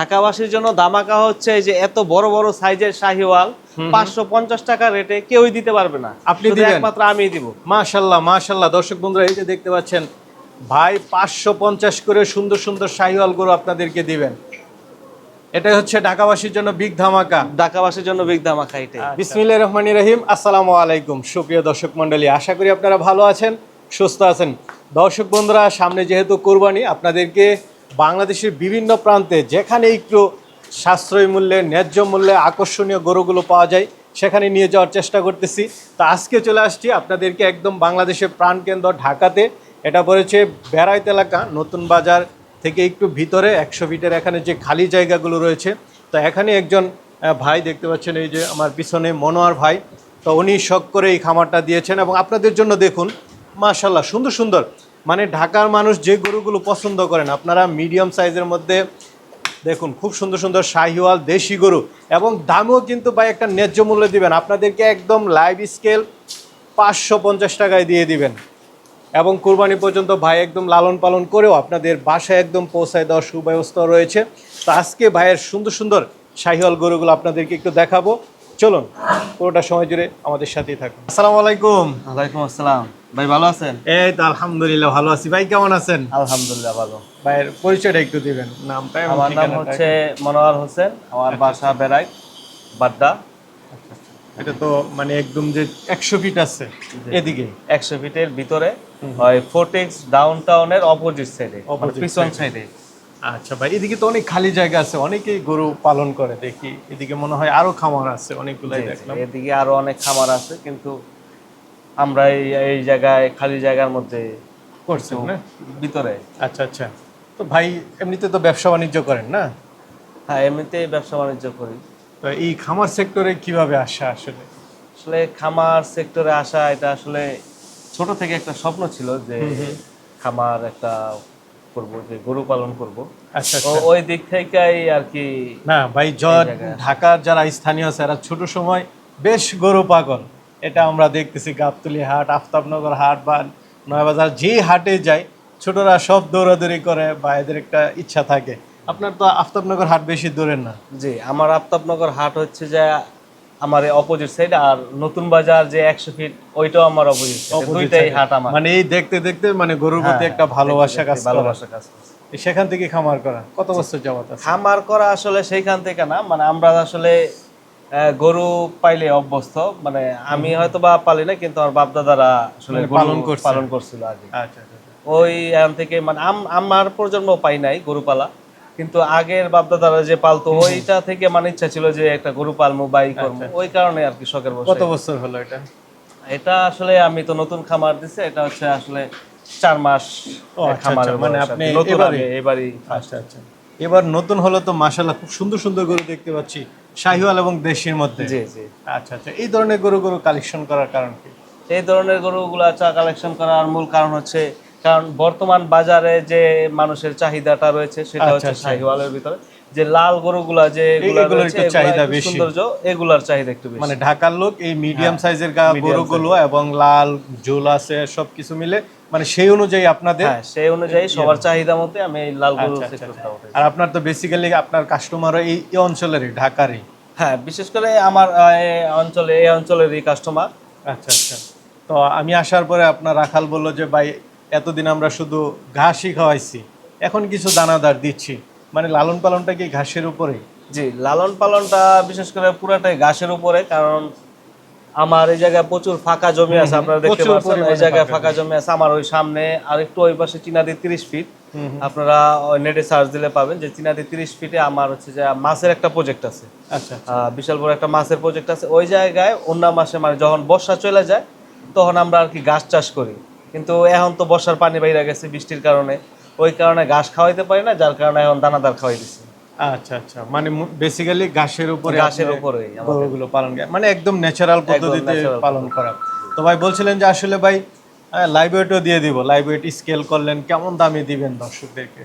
ঢাকাবাসীর জন্য দামাকা হচ্ছে এই যে এত বড় বড় সাইজের শাহিওয়াল 550 টাকা রেটে কেউই দিতে পারবে না, আপনি দিবেন? একমাত্র আমিই দিব। মাশাআল্লাহ মাশাআল্লাহ। দর্শক বন্ধুরা, এই যে দেখতে পাচ্ছেন ভাই 550 করে সুন্দর সুন্দর শাহিওয়াল গরু আপনাদেরকে দিবেন। এটাই হচ্ছে ঢাকাবাসীর জন্য বিগ ধামাকা। ঢাকাবাসীর জন্য বিগ দামাকা এটাই। বিসমিল্লাহির রহমানির রহিম। আসসালামু আলাইকুম সুপ্রিয় দর্শক মণ্ডলী, আশা করি আপনারা ভালো আছেন, সুস্থ আছেন। দর্শক বন্ধুরা, সামনে যেহেতু কোরবানি, আপনাদেরকে বাংলাদেশের বিভিন্ন প্রান্তে যেখানে একটু সাশ্রয়ী মূল্যে, ন্যায্য মূল্যে আকর্ষণীয় গরুগুলো পাওয়া যায় সেখানে নিয়ে যাওয়ার চেষ্টা করতেছি। তো আজকে চলে আসছি আপনাদেরকে একদম বাংলাদেশের প্রাণকেন্দ্র ঢাকাতে। এটা পড়েছে বেড়াইত এলাকা, নতুন বাজার থেকে একটু ভিতরে 100 ফিটের এখানে যে খালি জায়গাগুলো রয়েছে। তো এখানে একজন ভাই দেখতে পাচ্ছেন, এই যে আমার পিছনে মনোয়ার ভাই, তো উনি শখ করে এই খামারটা দিয়েছেন এবং আপনাদের জন্য দেখুন মাশাআল্লাহ সুন্দর সুন্দর, মানে ঢাকার মানুষ যে গরুগুলো পছন্দ করেন আপনারা মিডিয়াম সাইজের মধ্যে দেখুন, খুব সুন্দর সুন্দর শাহিওয়াল দেশি গরু এবং দামও কিন্তু ভাই একটা ন্যায্য মূল্যে দিবেন। আপনাদেরকে একদম লাইভ স্কেল 550 টাকায় দিয়ে দিবেন এবং কুরবানি পর্যন্ত ভাই একদম লালন পালন করেও আপনাদের বাসায় একদম পৌঁছায় দেওয়ার সুব্যবস্থা রয়েছে। তো আজকে ভাইয়ের সুন্দর সুন্দর শাহিওয়াল গরুগুলো আপনাদেরকে একটু দেখাবো, চলুন পুরোটা সময় জুড়ে আমাদের সাথেই থাকুন। আসসালামু আলাইকুম। ওয়ালাইকুম আসসালাম। ভাই ভালো আছেন? এই তো আলহামদুলিল্লাহ ভালো আছি। ভাই কেমন আছেন? আলহামদুলিল্লাহ ভালো। ভাইয়ের পরিচয়টা একটু দিবেন, নামটা এবং আমার নাম ঠিকানাটা। হচ্ছে মনোয়ার হোসেন, আমার বাসা বেড়াই বাড্ডা। এটা তো মানে একদম যে 100 ফিট আছে এদিকে 100 ফিটের ভিতরে হয় ফোর্টেক্স ডাউনটাউনের অপোজিট সাইডে, Opposite পিছন side. সাইডে। আচ্ছা ভাই, এদিকে তো অনেক খালি জায়গা আছে, অনেকেই গরু পালন করে দেখি। এদিকে মনে হয় আরো খামার আছে অনেকগুলাই দেখলাম। এদিকে আরো অনেক খামার আছে, কিন্তু আমরা এই জায়গায় খালি জায়গার মধ্যে করছেন না? ভিতরে। আচ্ছা আচ্ছা। তো ভাই এমনিতে তো ব্যবসা বাণিজ্য করেন না? হ্যাঁ, এমনিতেই ব্যবসা বাণিজ্য করি। তো এই খামার সেক্টরে কিভাবে আসা আসলে? আসলে খামার সেক্টরে আসা এটা আসলে ছোট থেকে একটা স্বপ্ন ছিল যে খামার একটা করব, যে গরু পালন করব। আচ্ছা তো আচ্ছা। ওই দিক থেকেই আর কি। না ভাই, ঢাকার যারা স্থানীয় আছে এরা ছোট সময় বেশ গরু পাগল। এটা আমরা দেখতেছি গাবতলী হাট, আফতাবনগর হাট বা নয়াবাজার, যে হাটে যায় ছোটরা সব দৌড়াদৌড়ি করে বা এদের একটা ইচ্ছা থাকে। আপনার তো আফতাবনগর হাট বেশি দূরের না। জি, আমার আফতাবনগর হাট হচ্ছে যে আমার অপোজিট সাইড, আর নতুন বাজার যে 100 ফিট ওইটাও আমার অপোজিট সাইড, দুইটাই হাট আমার। মানে এই দেখতে দেখতে মানে গরুর প্রতি একটা ভালোবাসা কাজ করে। ভালোবাসা কাজ করে। সেখান থেকে খামার করা কত বছর যাবত আছে? খামার করা আসলে সেইখান থেকে না, মানে আমরা আসলে গরু পাইলে অভ্যস্ত, মানে আমি হয়তো বা পালি না, কিন্তু আমার বাপ দাদারা আসলে পালন করছিল আগে। আচ্ছা আচ্ছা। ওই এখান থেকে মানে আমার প্রজন্ম পাই নাই গরু পালা, কিন্তু আগের বাপ দাদারা যে পালতো ওইটা থেকে মানে ইচ্ছা ছিল যে একটা গরু পালমু বা করবো, ওই কারণে আর কি শখের বসে। কত বছর হলো এটা? এটা আসলে আমি তো নতুন খামার দিছি, এটা হচ্ছে আসলে 4 মাস খামার। মানে আপনি নতুন এবারই। আচ্ছা আচ্ছা, এবার নতুন হলো তো মাশাআল্লাহ, খুব সুন্দর সুন্দর গরু দেখতে পাচ্ছি শাহিওয়াল এবং দেশির মধ্যে। জি জি। আচ্ছা আচ্ছা, এই ধরনের গরু কালেকশন করার কারণ কি? এই ধরনের গরুগুলা কালেকশন করার মূল কারণ হচ্ছে, কারণ বর্তমান বাজারে যে মানুষের চাহিদাটা রয়েছে সেটা হচ্ছে শাহিওয়ালের ভিতরে যে লাল গরুগুলা যে এগুলোর একটু চাহিদা বেশি, সৌন্দর্য এগুলার চাহিদা একটু বেশি। মানে ঢাকার লোক এই মিডিয়াম সাইজের গরুগুলো এবং লাল ঝোল আছে সবকিছু মিলে, মানে সেই অনুযায়ী আপনাদের। হ্যাঁ, সেই অনুযায়ী সবার চাহিদা মতে আমি এই লাল গরু সেক্টরটা উঠাই। আর আপনার তো বেসিক্যালি আপনার কাস্টমারও এই অঞ্চলেরই, ঢাকারই। হ্যাঁ, বিশেষ করে আমার এই অঞ্চলেরই কাস্টমার। আচ্ছা আচ্ছা। তো আমি আসার পরে আপনার রাখাল বললো যে ভাই এতদিন আমরা শুধু ঘাসই খাওয়াইছি, এখন কিছু দানাদার দিচ্ছি, মানে লালন পালনটা কি ঘাসের উপরেই? জি, লালন পালনটা বিশেষ করে পুরাটাই ঘাসের উপরে, কারণ আমার এই জায়গায় প্রচুর ফাঁকা জমি আছে, আপনারা দেখতে পাচ্ছেন এই জায়গায় ফাঁকা জমি আছে। আমার ওই সামনে আর একটু ওই পাশে চিনাদি 30 ফিট, আপনারা নেটে সার্চ দিলে পাবেন যে চিনাদি 30 ফিটে আমার হচ্ছে যে মাছের একটা প্রজেক্ট আছে। আচ্ছা, বিশাল বড় একটা মাছের প্রজেক্ট আছে ওই জায়গায়। অন্য মাসে মানে যখন বর্ষা চলে যায় তখন আমরা আর কি ঘাস চাষ করি, কিন্তু এখন তো বর্ষার পানি বাইরে গেছে বৃষ্টির কারণে, ওই কারণে ঘাস খাওয়াইতে পারি না, যার কারণে এখন দানাদার খাওয়াই দিচ্ছি। আচ্ছা আচ্ছা, মানে বেসিক্যালি ঘাসের উপরে গরুগুলো পালন, মানে একদম ন্যাচারাল পদ্ধতিতে পালন করা। তো ভাই বলছিলেন যে আসলে ভাই লাইভ ওয়েটও দিয়ে দিব, লাইভ ওয়েট স্কেল করলেন, কেমন দামে দিবেন দর্শকদেরকে?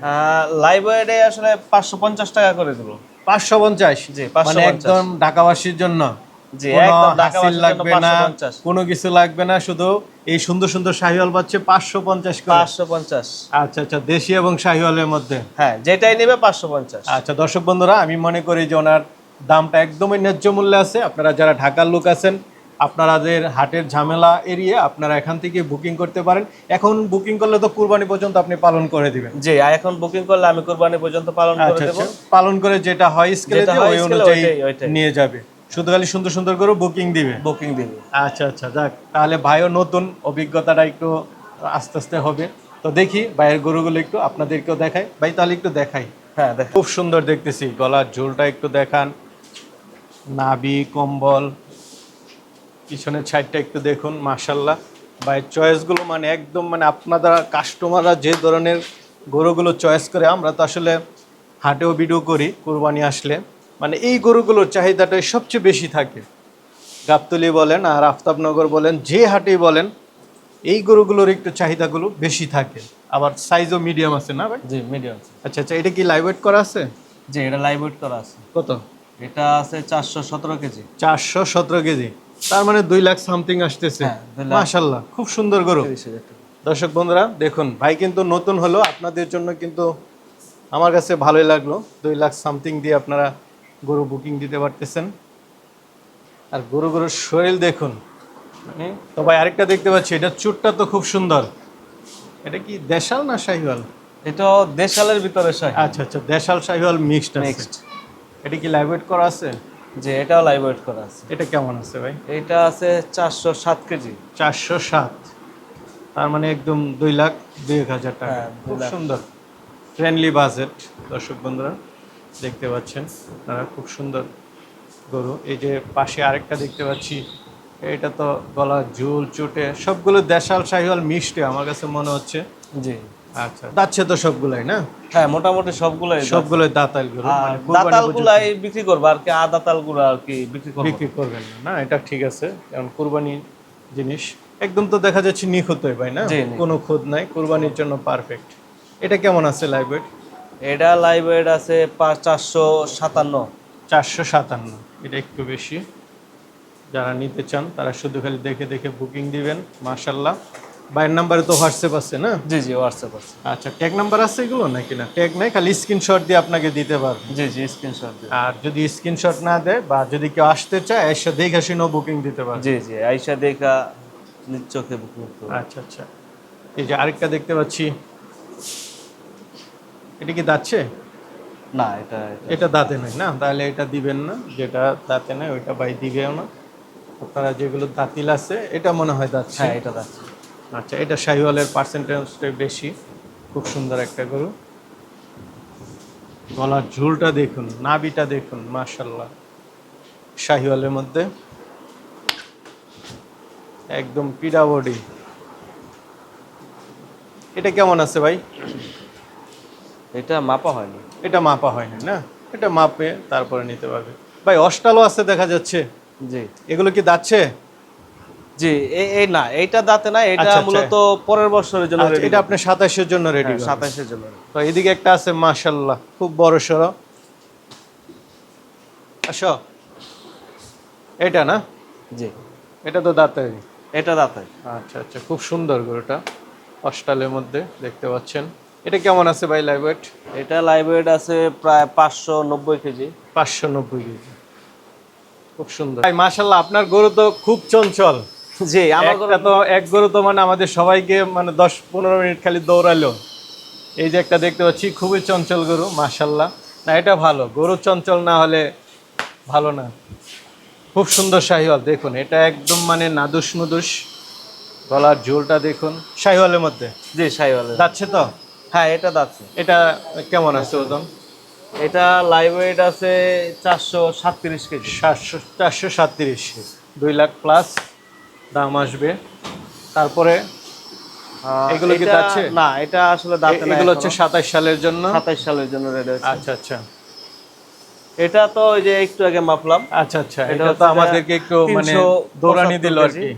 লাইভ ওয়েটে আসলে 550 টাকা করে দেবো। 550? জি, মানে একদম ঢাকাবাসীর জন্য জি, কোনো একদম ঢাকা হাসিল বাসীর জন্য লাগবে না, 550 কোনো কিছু লাগবে না, শুধু এই সুন্দর সুন্দর শাহিওয়াল পাচ্ছে 550 করে। 550। আচ্ছা আচ্ছা, দেশি এবং শাহিওয়ালের মধ্যে। হ্যাঁ, যেটাই নেবে 550। আচ্ছা দর্শক বন্ধুরা, আমি মনে করি যে ওনার দামটা একদমই ন্যায্য মূল্যে আছে। আপনারা যারা ঢাকার লোক আছেন, আপনাদের হাটের ঝামেলা এড়িয়ে আপনারা এখান থেকে বুকিং করতে পারেন। এখন বুকিং করলে তো কুরবানি পর্যন্ত আপনি পালন করে দিবেন। জি, আর এখন বুকিং করলে আমি কুরবানি পর্যন্ত পালন করে আচ্ছা দেব। আচ্ছা, পালন করে যেটা হয় স্কেলে যেটা দিয়ে হয় ওই scale অনুযায়ী ওইটাই। নিয়ে যাবে। শুধু খালি সুন্দর সুন্দর করে বুকিং দিবে। বুকিং দিবে। আচ্ছা আচ্ছা, যাক, তাহলে ভাইও নতুন, অভিজ্ঞতাটা একটু আস্তে আস্তে হবে। তো দেখি ভাইয়ের গরুগুলো একটু আপনাদেরকেও দেখাই। ভাই তাহলে একটু দেখাই। হ্যাঁ, দেখ। খুব সুন্দর দেখতেছি, গলার ঝোলটা একটু দেখান, নাভি কম্বল, পিছনের সাইডটা একটু দেখুন। মাশাল্লাহ, ভাইয়ের চয়েসগুলো মানে একদম মানে আপনারা কাস্টমাররা যে ধরনের গরুগুলো চয়েস করে, আমরা তো আসলে হাটেও ভিডিও করি কুরবানি আসলে, মানে এই গরুগুলোর চাহিদাটাই সবচেয়ে বেশি থাকে। গাবতলী বলেন আর আফতাবনগর বলেন, যে হাটেই বলেন, এই গরুগুলোর একটু চাহিদাগুলো বেশি থাকে। আবার সাইজও মিডিয়াম আছে না ভাই? জি, মিডিয়াম। আচ্ছা আচ্ছা, এটা কি লাইভ ওয়েট করা আছে? জি, এটা লাইভ ওয়েট করা আছে। কত? এটা আছে 417 কেজি। 417 কেজি, তার মানে 2 লাখ সামথিং আসতেছে। হ্যাঁ, 2 লাখ। মাশাল্লাহ, খুব সুন্দর গরু। 30,000 টাকা। দর্শক বন্ধুরা দেখুন, ভাই কিন্তু নতুন হলো, আপনাদের জন্য কিন্তু আমার কাছে ভালোই লাগলো। 2 লাখ সামথিং দিয়ে আপনারা গরু বুকিং দিতে পারতেছেন। আর গরুর শরীর দেখুন। তো ভাই আরেকটা দেখতে পাচ্ছি, এটা চুটটা তো খুব সুন্দর। এটা কি দেশাল না শাহিওয়াল? এটা দেশালের ভিতরে শাহী। আচ্ছা আচ্ছা, দেশাল শাহিওয়াল মিক্সড আছে। নেক্সট। এটা কি লাইভ ওয়েট করা আছে? যে এটাও লাইভ ওয়েট করা আছে। এটা কেমন আছে ভাই? এটা আছে 407 কেজি। 407, তার মানে একদম 2,02,1,000 টাকা। হ্যাঁ, 2 খুব লাখ। সুন্দর, ফ্রেন্ডলি বাজেট। দর্শক বন্ধুরা দেখতে পাচ্ছেন আপনারা, খুব সুন্দর গরু। এই যে পাশে আরেকটা দেখতে পাচ্ছি, এটা তো গলা ঝুল চুটে সবগুলো দেশাল শাহিওয়াল মিষ্টি আমার কাছে মনে হচ্ছে। জি। আচ্ছা, দাচ্ছে তো সবগুলাই না? হ্যাঁ, মোটামুটি সবগুলোই সবগুলোই দাতাল গরু, মানে কুরবানি দাতাল পর্যন্ত গুলাই বিক্রি করবো আর কি, আদাতাল গুলো আর কি বিক্রি করবো। বিক্রি করবেন না? না, এটা ঠিক আছে, কারণ কুরবানি জিনিস একদম তো দেখা যাচ্ছে নিখুঁত ভাই, না জি, নিখুঁত। কোনো খুঁত নাই, কুরবানির জন্য পারফেক্ট। এটা কেমন আছে লাইভ ওয়েট? এটা লাইভ ওয়েট আছে 457। 457, এটা একটু বেশি। যারা নিতে চান তারা শুধু খালি দেখে দেখে বুকিং দিবেন। মাশাল্লাহ, বাইরের নাম্বারে তো হোয়াটসঅ্যাপ আছে না? জি জি, হোয়াটসঅ্যাপ আছে। আচ্ছা, ট্যাগ নাম্বার আছে এগুলো নাকি? না, ট্যাগ নাই, খালি স্ক্রিনশট দিয়ে আপনাকে দিতে পারবে। জি জি, স্ক্রিনশট দিন। আর যদি স্ক্রিনশট না দেয় বা যদি কেউ আসতে চায়, এসে দেখে শুনেও বুকিং দিতে পারবে। জি জি, আইসা দেখা নিজ চোখে বুকিং করতে হবে। আচ্ছা আচ্ছা, এই যে আরেকটা দেখতে পাচ্ছি, এটা কি দাচ্ছে? না, এটা এটা দাঁতে নাই না, তাহলে এটা দিবেন না। যেটা দাঁতে নাই ওইটা ভাই দিবেও না। আপনারা যেগুলো দাঁতিল আছে, এটা মনে হয় দাচ্ছে। হ্যাঁ, এটা যাচ্ছে। আচ্ছা, এটা শাহিওয়ালের পার্সেন্টেজটা বেশি। খুব সুন্দর একটা গরু। গলার ঝুলটা দেখুন, নাভিটা দেখুন, মাশাল্লাহ, শাহিওয়ালের মধ্যে একদম পিডা বডি। এটা কেমন আছে ভাই? এটা মাপা হয়নি। এটা মাপা হয়নি না? এটা মাপে তারপরে নিতে পারবে। ভাই অস্টালও আছে দেখা যাচ্ছে, জি এগুলো কি দাচ্ছে? জি, এই না, এইটা দাঁতে না, এটা আচ্ছা, আচ্ছা। মূলত পরের বছরের জন্য আচ্ছা, ready এটা করবো। আপনি 27-এর জন্য রেডি। 27-এর জন্য। তো এদিকে একটা আছে, মাশাল্লাহ, খুব বড় সড়ো। আসো, এটা না? জি, এটা তো দাঁতে। এটা দাঁতে। আচ্ছা আচ্ছা, খুব সুন্দর গরুটা, অস্টালের মধ্যে দেখতে পাচ্ছেন। এটা কেমন আছে ভাই লাইভ ওয়েট? এটা লাইভ ওয়েট আছে প্রায় 590 কেজি। 590 কেজি, খুব সুন্দর ভাই। মাশাল্লাহ, আপনার গরু তো খুব চঞ্চল। জি, আমার একটা তো এক গরু তো মানে আমাদের সবাইকে মানে 10-15 মিনিট খালি দৌড়ালো। এই যে একটা দেখতে পাচ্ছি, খুবই চঞ্চল গরু, মাশাল্লাহ। না, এটা ভালো, গরু চঞ্চল না হলে ভালো না। খুব সুন্দর শাহিওয়াল দেখুন, এটা একদম মানে নাদুস নুদুস। গলার ঝোলটা দেখুন, শাহিওয়ালের মধ্যে জি, শাহিওয়ালের। যাচ্ছে তো? হ্যাঁ, এটা দাঁতছে। এটা কেমন আছে ওজন? এটা লাইভ ওয়েট আছে 437 কেজি। 437, 2 লাখ প্লাস দাম আসবে। তারপরে এগুলো কি এটা দাচ্ছে? না, এটা আসলে দাঁতে না। এগুলো হচ্ছে 27 সালের জন্য। 27 সালের জন্য রেডি আছে। আচ্ছা আচ্ছা, এটা তো ওই যে একটু আগে মাপলাম। আচ্ছা আচ্ছা, এটা এটা তো হচ্ছে আমাদেরকে একটু মানে 375 দৌড়ানি দিল আর কেজি। কি।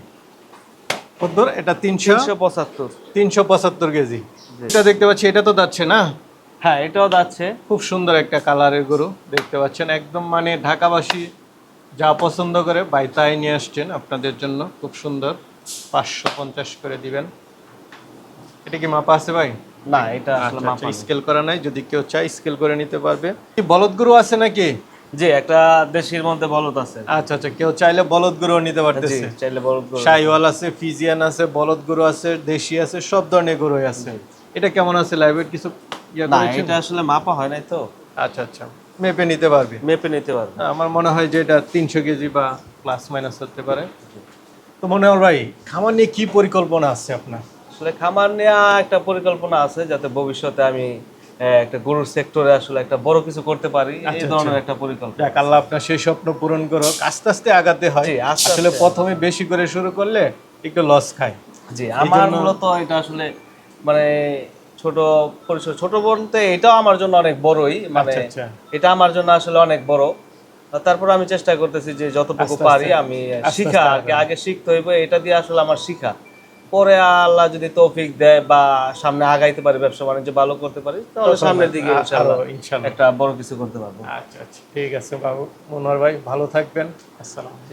কত দূর? এটা 375। 375 কেজি। এটা দেখতে পাচ্ছি, এটা তো যাচ্ছে না? হ্যাঁ, এটাও যাচ্ছে। খুব সুন্দর একটা কালারের গরু দেখতে পাচ্ছেন, একদম মানে ঢাকাবাসী যা পছন্দ করে ভাই তাই নিয়ে আসছেন আপনাদের জন্য, খুব সুন্দর। 550 করে দিবেন। এটা কি মাপা আছে ভাই? না, এটা আসলে মাপা নেই। স্কেল করা নাই, যদি কেউ চায় স্কেল করে নিতে পারবে। কি বলদ গরু আছে নাকি? জি, একটা দেশির মধ্যে বলদ আছে। আচ্ছা আচ্ছা, কেউ চাইলে বলদ গরু নিতে জি, পারতেছে। চাইলে বলদ গরু। শাহিওয়াল আছে, ফিজিয়ান আছে, বলদ গরু আছে, দেশি আছে, সব ধরনের গরুই আছে। এটা কেমন আছে, লাইভ ওয়েট কিছু ইয়া না, করেছেন? এটা আসলে মাপা হয় নাই তো, আচ্ছা আচ্ছা, মেপে নিতে পারবে। মেপে নিতে পারবে। আমার মনে হয় যে এটা 300 কেজি বা প্লাস মাইনাস হতে পারে। তো মনোহর ভাই, খামার নিয়ে কি পরিকল্পনা আছে আপনার? আসলে খামার নেওয়া একটা পরিকল্পনা আছে, যাতে ভবিষ্যতে আমি একটা গরুর সেক্টরে আসলে একটা বড় কিছু করতে পারি, এই আচ্ছা, ধরনের আচ্ছা। একটা পরিকল্পনা। যাক, আল্লাহ আপনার সেই স্বপ্ন পূরণ করো। আস্তে আস্তে আগাতে হয়। জি, আস্তে আসলে আস্তে। প্রথমে বেশি করে শুরু করলে একটু লস খায়। জি, এই আমার জন্য- মূলত এটা আসলে মানে ছোট পরিসর, ছোট বলতে এটাও আমার জন্য অনেক বড়ই, মানে আচ্ছা, আচ্ছা। এটা আমার জন্য আসলে অনেক বড়। তারপর আমি চেষ্টা করতেছি যে যতটুকু আস্তে পারি আস্তে- আমি আস্তে শিখা, আস্তে আগে শিখতে হইবে, এটা দিয়ে আসলে আমার শিখা। পরে আল্লাহ যদি তৌফিক দেয় বা সামনে আগাইতে পারি, ব্যবসা বাণিজ্য ভালো করতে পারি, তাহলে তখন সামনের দিকে আরো ইনশাআল্লাহ ইনশাআল্লাহ। একটা বড় কিছু করতে পারবো। আচ্ছা আচ্ছা, ঠিক আছে বাবু। মনোহর ভাই ভালো থাকবেন। আসসালাম।